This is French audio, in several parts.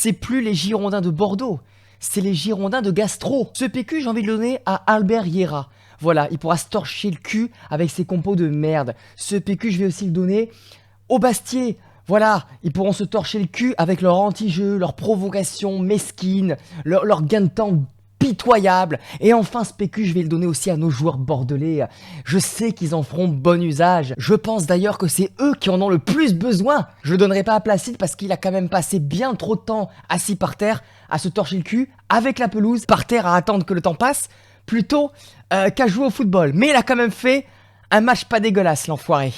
c'est plus les Girondins de Bordeaux, c'est les Girondins de Gastro. Ce PQ, j'ai envie de le donner à Albert Yera. Voilà, il pourra se torcher le cul avec ses compos de merde. Ce PQ, je vais aussi le donner au Bastier. Voilà, ils pourront se torcher le cul avec leur anti-jeu, leur provocation mesquine, leur gain de temps pitoyable. Et enfin, ce PQ, je vais le donner aussi à nos joueurs bordelais. Je sais qu'ils en feront bon usage. Je pense d'ailleurs que c'est eux qui en ont le plus besoin. Je le donnerai pas à Placide parce qu'il a quand même passé bien trop de temps assis par terre à se torcher le cul avec la pelouse, par terre à attendre que le temps passe, plutôt qu'à jouer au football. Mais il a quand même fait un match pas dégueulasse, l'enfoiré.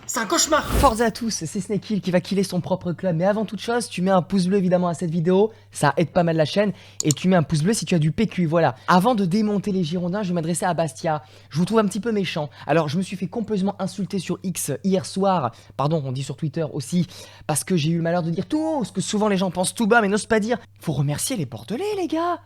C'est un cauchemar. Forza à tous, c'est Snake qui va killer son propre club. Mais avant toute chose, tu mets un pouce bleu évidemment à cette vidéo, ça aide pas mal la chaîne. Et tu mets un pouce bleu si tu as du PQ, voilà. Avant de démonter les Girondins, je vais m'adresser à Bastia. Je vous trouve un petit peu méchant. Alors je me suis fait complètement insulter sur X hier soir. Pardon, on dit sur Twitter aussi. Parce que j'ai eu le malheur de dire tout ce que souvent les gens pensent tout bas mais n'osent pas dire. Faut remercier les Bordelais les gars.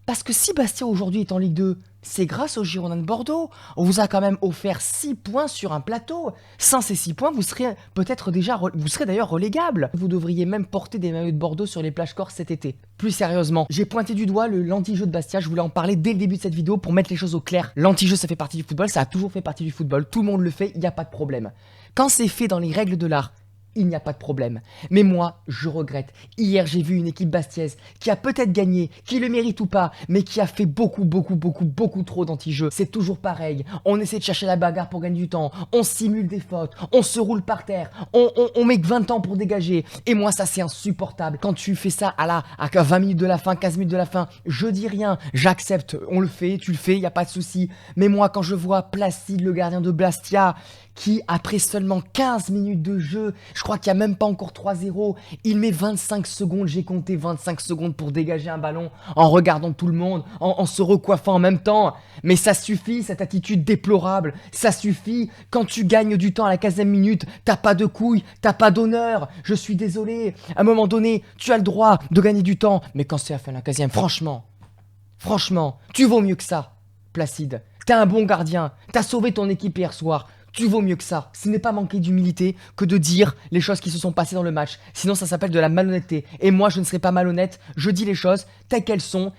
Parce que si Bastia aujourd'hui est en Ligue 2, c'est grâce aux Girondins de Bordeaux. On vous a quand même offert 6 points sur un plateau. Sans ces 6 points, vous serez peut-être déjà, vous serez d'ailleurs relégable. Vous devriez même porter des maillots de Bordeaux sur les plages corps cet été. Plus sérieusement, j'ai pointé du doigt l'anti-jeu de Bastia. Je voulais en parler dès le début de cette vidéo pour mettre les choses au clair. L'anti-jeu, ça fait partie du football, ça a toujours fait partie du football. Tout le monde le fait, il n'y a pas de problème. Quand c'est fait dans les règles de l'art, il n'y a pas de problème. Mais moi, je regrette. Hier, j'ai vu une équipe bastiaise qui a peut-être gagné, qui le mérite ou pas, mais qui a fait beaucoup trop d'anti-jeux. C'est toujours pareil. On essaie de chercher la bagarre pour gagner du temps. On simule des fautes. On se roule par terre. On met que 20 ans pour dégager. Et moi, ça, c'est insupportable. Quand tu fais ça à 20 minutes de la fin, 15 minutes de la fin, je dis rien. J'accepte. On le fait, tu le fais, il n'y a pas de souci. Mais moi, quand je vois Placide, le gardien de Bastia, qui, après seulement 15 minutes de jeu, je crois qu'il n'y a même pas encore 3-0, il met 25 secondes, j'ai compté 25 secondes pour dégager un ballon en regardant tout le monde, en se recoiffant en même temps. Mais ça suffit, cette attitude déplorable, ça suffit. Quand tu gagnes du temps à la 15e minute, t'as pas de couilles, t'as pas d'honneur, je suis désolé. À un moment donné, tu as le droit de gagner du temps, mais quand c'est à la fin de la 15e, franchement, tu vaux mieux que ça, Placide. T'es un bon gardien, t'as sauvé ton équipe hier soir. Tu vaux mieux que ça. Ce n'est pas manquer d'humilité que de dire les choses qui se sont passées dans le match. Sinon, ça s'appelle de la malhonnêteté. Et moi, je ne serai pas malhonnête. Je dis les choses telles qu'elles sont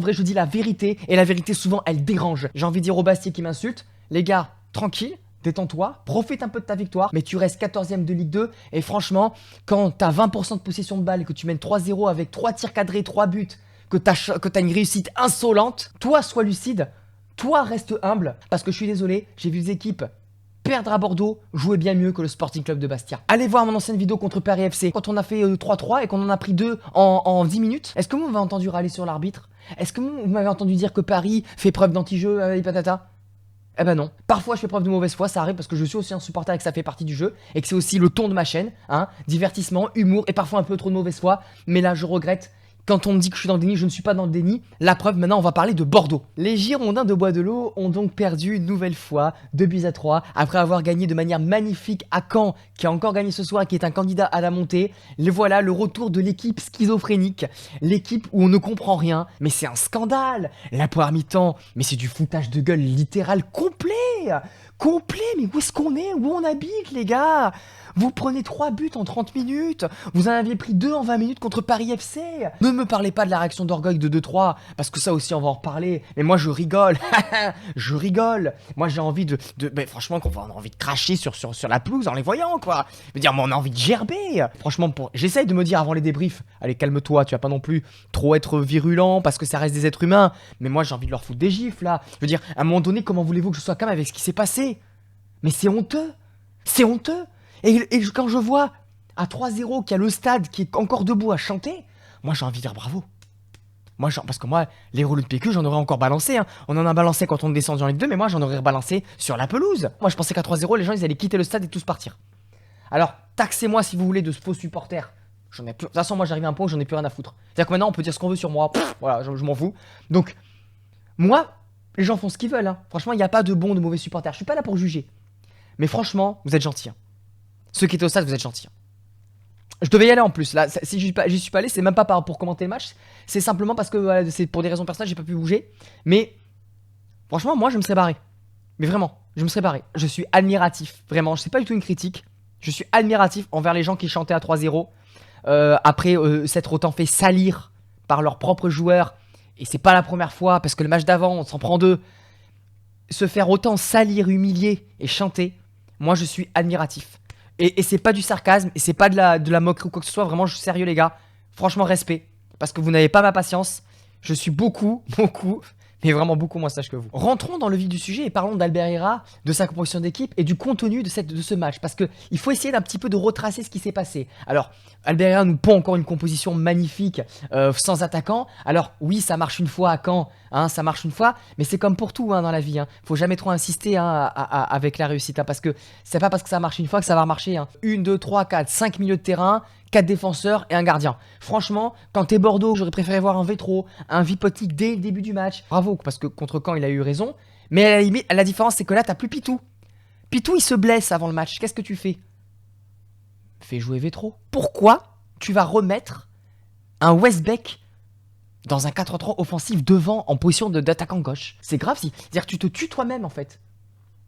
vraies. Je dis la vérité. Et la vérité, souvent, elle dérange. J'ai envie de dire au Bastier qui m'insulte, les gars, tranquille, détends-toi, profite un peu de ta victoire. Mais tu restes 14e de Ligue 2. Et franchement, quand tu as 20% de possession de balle et que tu mènes 3-0 avec 3 tirs cadrés, 3 buts, que tu as une réussite insolente, toi, sois lucide. Toi, reste humble. Parce que je suis désolé, j'ai vu des équipes perdre à Bordeaux, jouer bien mieux que le Sporting Club de Bastia. Allez voir mon ancienne vidéo contre Paris FC, quand on a fait 3-3 et qu'on en a pris 2 en 10 minutes. Est-ce que vous m'avez entendu râler sur l'arbitre? Est-ce que vous m'avez entendu dire que Paris fait preuve d'anti-jeu et patata? Eh ben non. Parfois je fais preuve de mauvaise foi, ça arrive parce que je suis aussi un supporter et que ça fait partie du jeu et que c'est aussi le ton de ma chaîne, hein, divertissement, humour et parfois un peu trop de mauvaise foi. Mais là je regrette. Quand on me dit que je suis dans le déni, je ne suis pas dans le déni. La preuve, maintenant, on va parler de Bordeaux. Les Girondins de Bois-de-L'Eau ont donc perdu une nouvelle fois 2-3 après avoir gagné de manière magnifique à Caen, qui a encore gagné ce soir et qui est un candidat à la montée. Les voilà, le retour de l'équipe schizophrénique, l'équipe où on ne comprend rien, mais c'est un scandale. La première mi-temps, mais c'est du foutage de gueule littéral complet. Mais où est-ce qu'on est? Où on habite, les gars? Vous prenez 3 buts en 30 minutes. Vous en aviez pris 2 en 20 minutes contre Paris FC. Ne me parlez pas de la réaction d'orgueil de 2-3, parce que ça aussi, on va en reparler. Mais moi, je rigole. Je rigole. Moi, j'ai envie mais franchement, on a envie de cracher sur la pelouse en les voyant, quoi. Je veux dire, moi, on a envie de gerber. Franchement, j'essaye de me dire avant les débriefs, allez, calme-toi, tu vas pas non plus trop être virulent, parce que ça reste des êtres humains. Mais moi, j'ai envie de leur foutre des gifles, là. Je veux dire, à un moment donné, comment voulez-vous que je sois calme avec ce qui s'est passé? Mais c'est honteux. C'est honteux. Et quand je vois à 3-0 qu'il y a le stade qui est encore debout à chanter, moi j'ai envie de dire bravo. Parce que moi, les rouleaux de PQ, j'en aurais encore balancé. Hein. On en a balancé quand on descendait en Ligue 2, mais moi j'en aurais rebalancé sur la pelouse. Moi je pensais qu'à 3-0, les gens ils allaient quitter le stade et tous partir. Alors, taxez-moi si vous voulez de faux supporters. J'en ai plus. De toute façon, moi j'arrive à un point où j'en ai plus rien à foutre. C'est-à-dire que maintenant on peut dire ce qu'on veut sur moi. Voilà, je m'en fous. Donc, moi, les gens font ce qu'ils veulent. Hein. Franchement, il n'y a pas de bons, de mauvais supporters. Je suis pas là pour juger. Mais franchement, vous êtes gentils. Hein. Ceux qui étaient au stade, vous êtes gentils. Je devais y aller en plus. Là, si j'y suis pas allé, c'est même pas pour commenter le match. C'est simplement parce que voilà, c'est pour des raisons personnelles, j'ai pas pu bouger. Mais franchement, moi, je me serais barré. Mais vraiment, je me serais barré. Je suis admiratif. Vraiment, c'est pas du tout une critique. Je suis admiratif envers les gens qui chantaient à 3-0. après s'être autant fait salir par leurs propres joueurs, et c'est pas la première fois, parce que le match d'avant, on s'en prend 2, se faire autant salir, humilier et chanter, moi je suis admiratif. Et c'est pas du sarcasme, et c'est pas de la moquerie ou quoi que ce soit, vraiment je suis sérieux les gars, franchement respect, parce que vous n'avez pas ma patience, je suis beaucoup, mais vraiment beaucoup moins sage que vous. Rentrons dans le vif du sujet et parlons d'Albert Herrera, de sa composition d'équipe et du contenu de ce match. Parce qu'il faut essayer d'un petit peu de retracer ce qui s'est passé. Alors, Albert Herrera nous pond encore une composition magnifique, sans attaquant. Alors, oui, ça marche une fois à Caen, hein, ça marche une fois, mais c'est comme pour tout hein, dans la vie. Hein. Faut jamais trop insister hein, avec la réussite, hein, parce que c'est pas parce que ça marche une fois que ça va marcher. Hein. 1, 2, 3, 4, 5 milieux de terrain, 4 défenseurs et un gardien. Franchement, quand t'es Bordeaux, j'aurais préféré voir un Vétro, un Vipotic dès le début du match. Bravo, parce que contre Caen, il a eu raison. Mais à la limite, la différence, c'est que là, t'as plus Pitou. Pitou, il se blesse avant le match. Qu'est-ce que tu fais? Fais jouer Vétro. Pourquoi tu vas remettre un Westbeck dans un 4-3 offensif devant en position d'attaquant gauche? C'est grave, si. C'est-à-dire que tu te tues toi-même, en fait.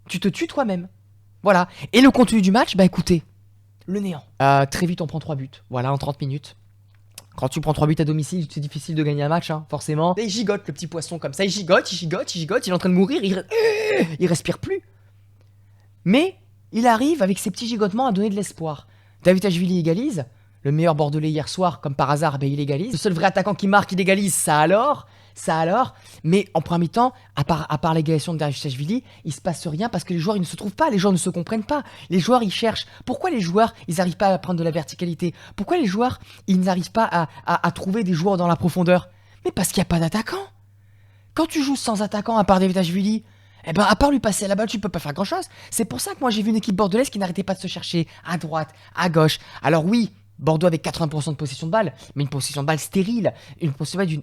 Tu te tues toi-même. Voilà. Et le contenu du match, bah écoutez, le néant. Très vite, on prend 3 buts. Voilà, en 30 minutes. Quand tu prends 3 buts à domicile, c'est difficile de gagner un match, hein, forcément. Et il gigote, le petit poisson, comme ça. Il gigote, il est en train de mourir, il respire plus. Mais il arrive, avec ses petits gigotements, à donner de l'espoir. Davidashvili égalise. Le meilleur Bordelais hier soir, comme par hasard, ben, il égalise. Le seul vrai attaquant qui marque, il égalise, ça alors. Mais en premier temps, à part l'égalisation de Davidashvili, il se passe rien parce que les joueurs ils ne se trouvent pas, les joueurs ne se comprennent pas. Les joueurs ils cherchent. Pourquoi les joueurs ils n'arrivent pas à prendre de la verticalité? Pourquoi les joueurs ils n'arrivent pas à trouver des joueurs dans la profondeur? Mais parce qu'il n'y a pas d'attaquant. Quand tu joues sans attaquant à part Davidashvili, eh ben à part lui passer la balle, tu peux pas faire grand chose. C'est pour ça que moi j'ai vu une équipe bordelaise qui n'arrêtait pas de se chercher à droite, à gauche. Alors oui, Bordeaux avec 80% de possession de balle, mais une possession de balle stérile.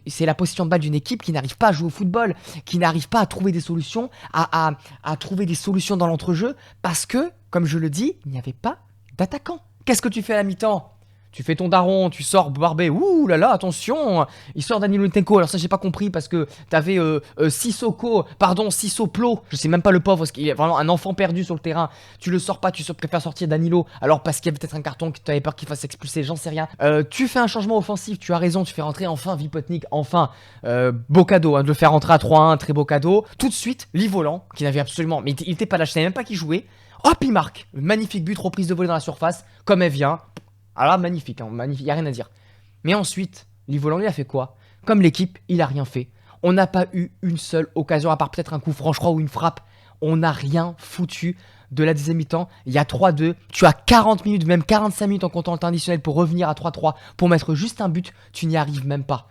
C'est la possession de balle d'une équipe qui n'arrive pas à jouer au football, qui n'arrive pas à trouver des solutions, à trouver des solutions dans l'entrejeu, parce que, comme je le dis, il n'y avait pas d'attaquant. Qu'est-ce que tu fais à la mi-temps? Tu fais ton daron, tu sors Barbet, ouh là là, attention, il sort Danilo Ntenko, alors ça j'ai pas compris parce que t'avais Sissoko, je sais même pas le pauvre, parce qu'il est vraiment un enfant perdu sur le terrain, tu le sors pas, préfères sortir Danilo, alors parce qu'il y avait peut-être un carton que t'avais peur qu'il fasse expulser, j'en sais rien. Tu fais un changement offensif, tu as raison, tu fais rentrer enfin Vipotnik, enfin, beau cadeau, hein, de le faire rentrer à 3-1, très beau cadeau. Tout de suite, Livolan, qui n'avait absolument, mais il était pas là, je savais même pas qui jouait, hop il marque, magnifique but, reprise de volée dans la surface, comme elle vient. Alors là, magnifique, hein, magnifique, y a rien à dire. Mais ensuite, Livolan, il a fait quoi? Comme l'équipe, il a rien fait. On n'a pas eu une seule occasion, à part peut-être un coup franc, je crois, ou une frappe. On n'a rien foutu de la deuxième mi-temps. Il y a 3-2. Tu as 40 minutes, même 45 minutes en comptant le temps additionnel pour revenir à 3-3, pour mettre juste un but. Tu n'y arrives même pas.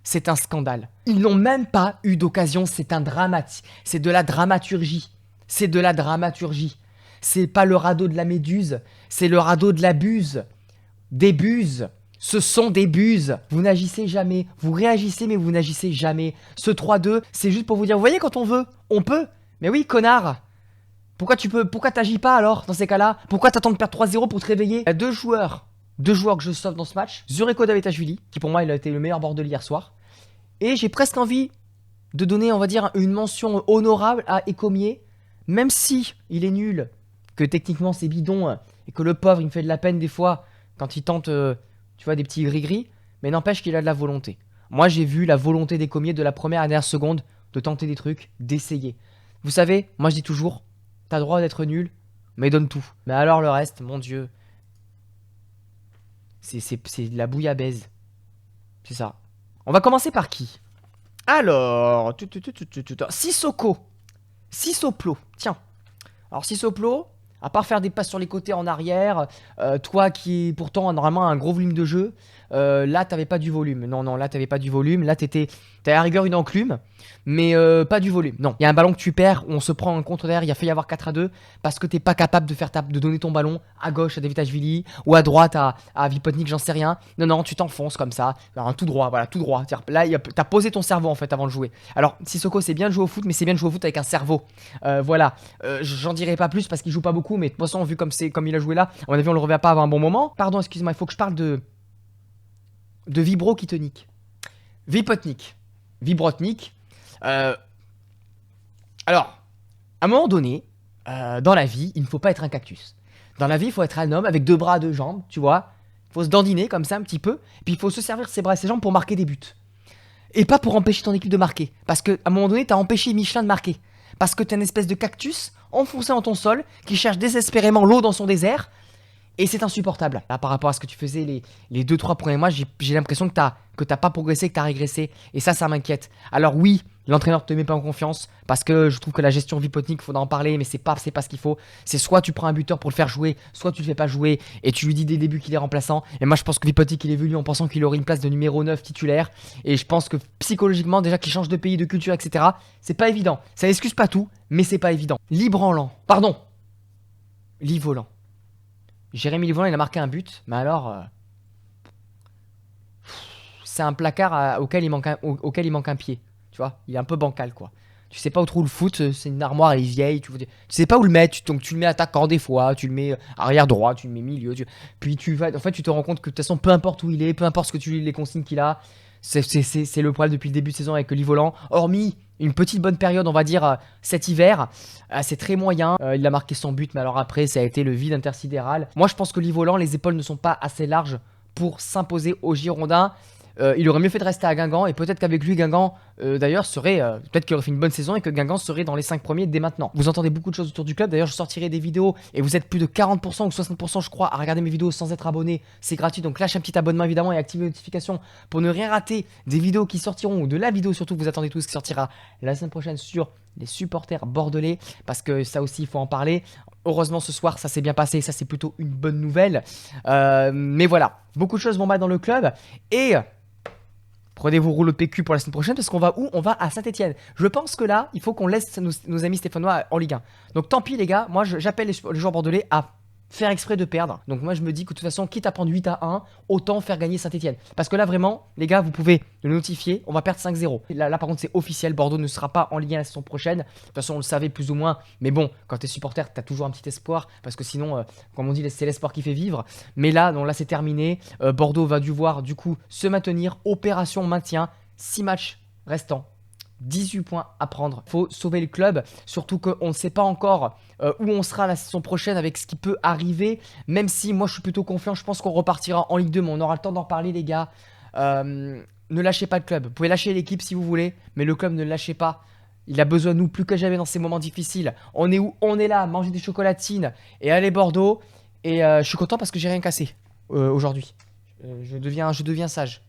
C'est un scandale. Ils n'ont même pas eu d'occasion. C'est un drama. C'est de la dramaturgie. C'est de la dramaturgie. C'est pas le radeau de la méduse, c'est le radeau de la buse. Des buses, ce sont des buses. Vous n'agissez jamais, vous réagissez mais vous n'agissez jamais. Ce 3-2, c'est juste pour vous dire, vous voyez quand on veut, on peut. Mais oui, connard. Pourquoi t'agis pas alors dans ces cas-là? Pourquoi t'attends de perdre 3-0 pour te réveiller? Il y a deux joueurs que je sauve dans ce match. Zureko Davidashvili, qui pour moi il a été le meilleur Bordelais hier soir. Et j'ai presque envie de donner, on va dire, une mention honorable à Ecomier, même si il est nul, que techniquement c'est bidon et que le pauvre il me fait de la peine des fois. Quand il tente, tu vois, des petits gris-gris, mais n'empêche qu'il a de la volonté. Moi, j'ai vu la volonté des commiers de la première à la dernière seconde de tenter des trucs, d'essayer. Vous savez, moi je dis toujours, t'as le droit d'être nul, mais donne tout. Mais alors le reste, mon Dieu, c'est de la bouillabaisse. C'est ça. On va commencer par qui? Alors, Sissoko. Sissoplo, tiens. Alors Sissoplo, à part faire des passes sur les côtés en arrière, toi qui pourtant normalement un gros volume de jeu, là t'avais pas du volume. Non, là t'avais pas du volume. Là t'avais à la rigueur une enclume, mais pas du volume. Non, il y a un ballon que tu perds, où on se prend un contre derrière, il a failli y avoir 4-2, parce que t'es pas capable de donner ton ballon à gauche à Davidashvili, ou à droite à Vipotnik, j'en sais rien. Non, tu t'enfonces comme ça, alors, tout droit, voilà, tout droit. Là, t'as posé ton cerveau en fait avant de jouer. Alors, Sissoko, c'est bien de jouer au foot, mais c'est bien de jouer au foot avec un cerveau. Voilà, j'en dirai pas plus parce qu'il joue pas beaucoup, mais de toute façon, vu comme il a joué là, à mon avis, on le reverra pas avant un bon moment. Pardon, excuse-moi, il faut que je parle de Vibro qui te nique. Vipotnik. Vibrotnik. Alors, à un moment donné, dans la vie, il ne faut pas être un cactus. Dans la vie, il faut être un homme avec 2 bras, 2 jambes, tu vois, Faut se dandiner comme ça un petit peu. Puis il faut se servir ses bras et ses jambes pour marquer des buts. Et pas pour empêcher ton équipe de marquer. Parce qu'à un moment donné, t'as empêché Michelin de marquer. Parce que t'es une espèce de cactus enfoncé dans ton sol qui cherche désespérément l'eau dans son désert. Et c'est insupportable. Là, par rapport à ce que tu faisais les 2-3 premiers mois, j'ai l'impression que t'as pas progressé, que t'as régressé. Et ça m'inquiète. Alors oui, l'entraîneur te met pas en confiance. Parce que je trouve que la gestion Vipotnik, il faudra en parler. Mais c'est pas ce qu'il faut. C'est soit tu prends un buteur pour le faire jouer, soit tu le fais pas jouer. Et tu lui dis dès le début qu'il est remplaçant. Et moi, je pense que Vipotnik, il est venu en pensant qu'il aurait une place de numéro 9 titulaire. Et je pense que psychologiquement, déjà qu'il change de pays, de culture, etc. C'est pas évident. Ça excuse pas tout, mais c'est pas évident. Libranlant. Pardon. Livolant. Jérémy Livolant, il a marqué un but, mais alors, c'est un placard auquel il manque un pied. Tu vois, il est un peu bancal, quoi. Tu sais pas où trouver le foot, c'est une armoire, elle est vieille. Tu sais pas où le mettre, donc tu le mets attaquant des fois, tu le mets arrière droit, tu le mets milieu. Puis en fait, tu te rends compte que de toute façon, peu importe où il est, peu importe ce que les consignes qu'il a, c'est le problème depuis le début de saison avec Livolant. Hormis une petite bonne période, on va dire, cet hiver, c'est très moyen. Il a marqué son but, mais alors après, ça a été le vide intersidéral. Moi, je pense que Livolant, les épaules ne sont pas assez larges pour s'imposer aux Girondins. Il aurait mieux fait de rester à Guingamp, et peut-être qu'avec lui, Guingamp, d'ailleurs, peut-être qu'il aurait fait une bonne saison et que Guingamp serait dans les 5 premiers dès maintenant. Vous entendez beaucoup de choses autour du club. D'ailleurs, je sortirai des vidéos et vous êtes plus de 40% ou 60%, je crois, à regarder mes vidéos sans être abonné. C'est gratuit, donc lâche un petit abonnement évidemment et active les notifications pour ne rien rater des vidéos qui sortiront, ou de la vidéo surtout que vous attendez tous qui sortira la semaine prochaine sur les supporters bordelais, parce que ça aussi, il faut en parler. Heureusement, ce soir, ça s'est bien passé, ça c'est plutôt une bonne nouvelle. Mais voilà, beaucoup de choses vont mal dans le club et... Prenez vos rouleaux de PQ pour la semaine prochaine parce qu'on va où? On va à Saint-Etienne. Je pense que là, il faut qu'on laisse nos amis stéphanois en Ligue 1. Donc tant pis les gars, moi j'appelle les joueurs bordelais à faire exprès de perdre. Donc moi je me dis que de toute façon, quitte à prendre 8-1, autant faire gagner Saint-Etienne. Parce que là vraiment, les gars, vous pouvez le notifier, on va perdre 5-0. Là par contre c'est officiel, Bordeaux ne sera pas en Ligue 1 la saison prochaine. De toute façon on le savait plus ou moins. Mais bon, quand t'es supporter, t'as toujours un petit espoir. Parce que sinon, comme on dit, c'est l'espoir qui fait vivre. Mais là, non, là c'est terminé. Bordeaux va devoir du coup se maintenir. Opération maintien. 6 matchs restants. 18 points à prendre. Faut sauver le club, surtout qu'on ne sait pas encore où on sera la saison prochaine avec ce qui peut arriver. Même si moi je suis plutôt confiant, je pense qu'on repartira en Ligue 2, mais on aura le temps d'en reparler les gars. Ne lâchez pas le club. Vous pouvez lâcher l'équipe si vous voulez, mais le club ne le lâchez pas. Il a besoin de nous plus que jamais dans ces moments difficiles. On est où? On est là, manger des chocolatines et aller Bordeaux. Et je suis content parce que j'ai rien cassé aujourd'hui. Je deviens sage.